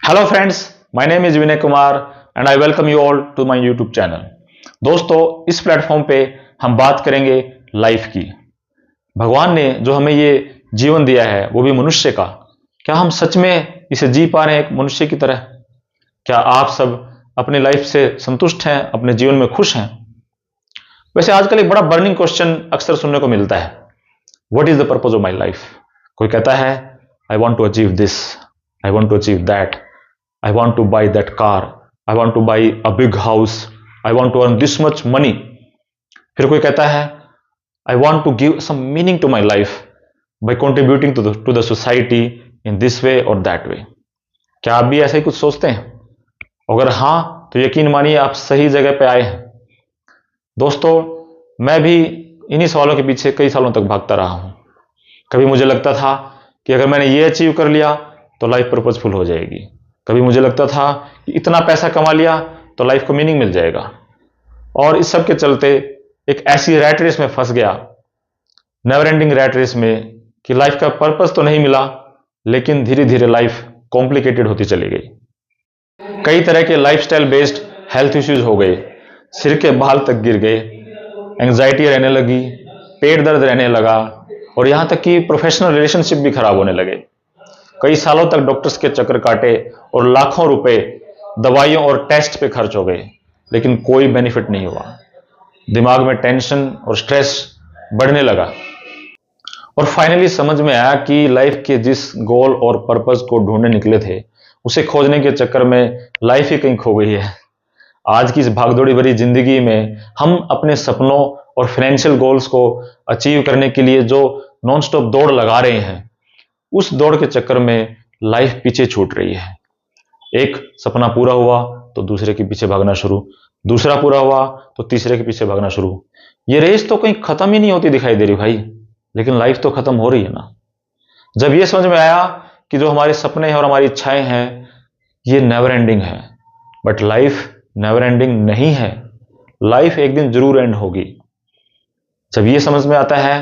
Hello friends, my name is Vinay Kumar and I welcome you all to my YouTube channel. दोस्तों, इस platform पे हम बात करेंगे लाइफ की। भगवान ने जो हमें ये जीवन दिया है वो भी मनुष्य का, क्या हम सच में इसे जी पा रहे हैं एक मनुष्य की तरह? क्या आप सब अपनी लाइफ से संतुष्ट हैं, अपने जीवन में खुश हैं? वैसे आजकल एक बड़ा बर्निंग क्वेश्चन अक्सर सुनने को मिलता है, what is the purpose of my life? कोई कहता है I want to achieve this, I want to achieve that, I want to buy that car, I want to buy a big house, I want to earn this much money. फिर कोई कहता है I want to give some meaning to my life by contributing to the society in this way or that way. क्या आप भी ऐसा ही कुछ सोचते हैं? अगर हाँ, तो यकीन मानिए आप सही जगह पे आए हैं। दोस्तों, मैं भी इन्हीं सवालों के पीछे कई सालों तक भागता रहा हूं। कभी मुझे लगता था कि अगर मैंने ये अचीव कर लिया तो लाइफ पर्पजफुल हो जाएगी। कभी मुझे लगता था कि इतना पैसा कमा लिया तो लाइफ को मीनिंग मिल जाएगा। और इस सब के चलते एक ऐसी रैट रेस में फंस गया, नेवर एंडिंग रैट रेस में, कि लाइफ का पर्पस तो नहीं मिला, लेकिन धीरे धीरे लाइफ कॉम्प्लिकेटेड होती चली गई। कई तरह के लाइफस्टाइल बेस्ड हेल्थ इश्यूज हो गए, सिर के बाल तक गिर गए, एंग्जाइटी रहने लगी, पेट दर्द रहने लगा, और यहां तक कि प्रोफेशनल रिलेशनशिप भी खराब होने लगे। कई सालों तक डॉक्टर्स के चक्कर काटे और लाखों रुपए दवाइयों और टेस्ट पे खर्च हो गए, लेकिन कोई बेनिफिट नहीं हुआ। दिमाग में टेंशन और स्ट्रेस बढ़ने लगा, और फाइनली समझ में आया कि लाइफ के जिस गोल और पर्पस को ढूंढने निकले थे, उसे खोजने के चक्कर में लाइफ ही कहीं खो गई है। आज की इस भागदौड़ी भरी जिंदगी में हम अपने सपनों और फाइनेंशियल गोल्स को अचीव करने के लिए जो नॉन स्टॉप दौड़ लगा रहे हैं, उस दौड़ के चक्कर में लाइफ पीछे छूट रही है। एक सपना पूरा हुआ तो दूसरे के पीछे भागना शुरू, दूसरा पूरा हुआ तो तीसरे के पीछे भागना शुरू। ये रेस तो कहीं खत्म ही नहीं होती दिखाई दे रही भाई, लेकिन लाइफ तो खत्म हो रही है ना। जब ये समझ में आया कि जो हमारे सपने हैं और हमारी इच्छाएं हैं, ये नेवर एंडिंग है, बट लाइफ नेवर एंडिंग नहीं है। लाइफ एक दिन जरूर एंड होगी। जब ये समझ में आता है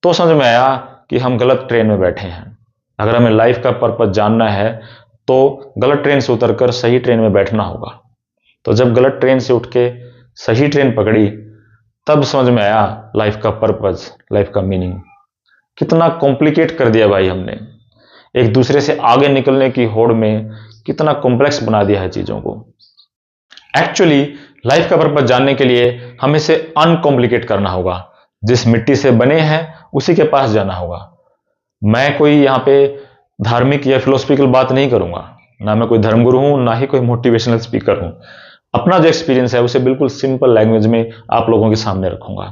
तो समझ में आया कि हम गलत ट्रेन में बैठे हैं। अगर हमें लाइफ का पर्पस जानना है तो गलत ट्रेन से उतरकर सही ट्रेन में बैठना होगा। तो जब गलत ट्रेन से उठ के सही ट्रेन पकड़ी, तब समझ में आया लाइफ का पर्पस, लाइफ का मीनिंग। कितना कॉम्प्लिकेट कर दिया भाई हमने, एक दूसरे से आगे निकलने की होड़ में कितना कॉम्प्लेक्स बना दिया है चीजों को। एक्चुअली लाइफ का पर्पस जानने के लिए हमें इसे अनकॉम्प्लिकेट करना होगा। जिस मिट्टी से बने हैं उसी के पास जाना होगा। मैं कोई यहाँ पे धार्मिक या फिलोसफिकल बात नहीं करूंगा, ना मैं कोई धर्मगुरु हूं, ना ही कोई मोटिवेशनल स्पीकर हूं। अपना जो एक्सपीरियंस है उसे बिल्कुल सिंपल लैंग्वेज में आप लोगों के सामने रखूंगा।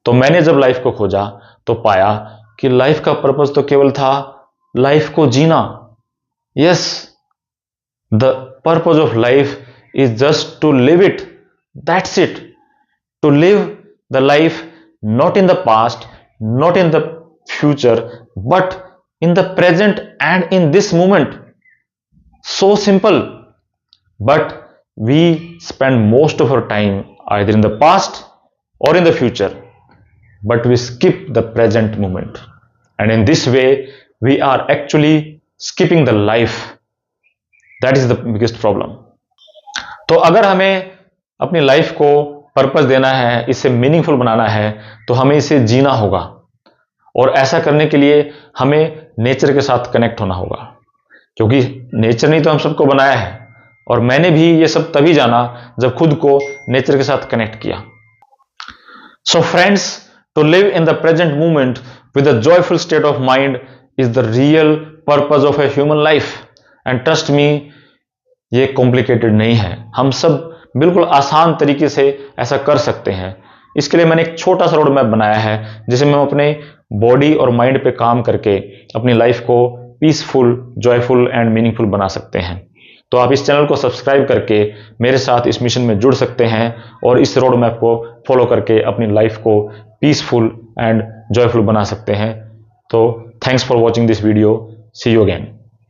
तो मैंने जब लाइफ को खोजा तो पाया कि लाइफ का पर्पस तो केवल था लाइफ को जीना। Yes, the purpose of life is just to live it, that's it. To live the life not in the past, not in the future, but in the present and in this moment. So simple, but we spend most of our time either in the past or in the future, but we skip the present moment, and in this way we are actually skipping the life. That is the biggest problem. तो अगर हमें अपनी life को purpose देना है, इसे meaningful बनाना है, तो हमें इसे जीना होगा। और ऐसा करने के लिए हमें नेचर के साथ कनेक्ट होना होगा, क्योंकि नेचर ने तो हम सबको बनाया है। और मैंने भी ये सब तभी जाना जब खुद को नेचर के साथ कनेक्ट किया। So friends, to live in the present moment with a joyful state of mind is the real purpose of a human life. And trust me, ये कॉम्प्लिकेटेड नहीं है। हम सब बिल्कुल आसान तरीके से ऐसा कर सकते हैं। इसके लिए मैंने एक छोटा सा रोड मैप बनाया है, जिसे मैं अपने बॉडी और माइंड पे काम करके अपनी लाइफ को पीसफुल, जॉयफुल एंड मीनिंगफुल बना सकते हैं। तो आप इस चैनल को सब्सक्राइब करके मेरे साथ इस मिशन में जुड़ सकते हैं और इस रोड मैप को फॉलो करके अपनी लाइफ को पीसफुल एंड जॉयफुल बना सकते हैं। तो thanks for watching this video. See you again.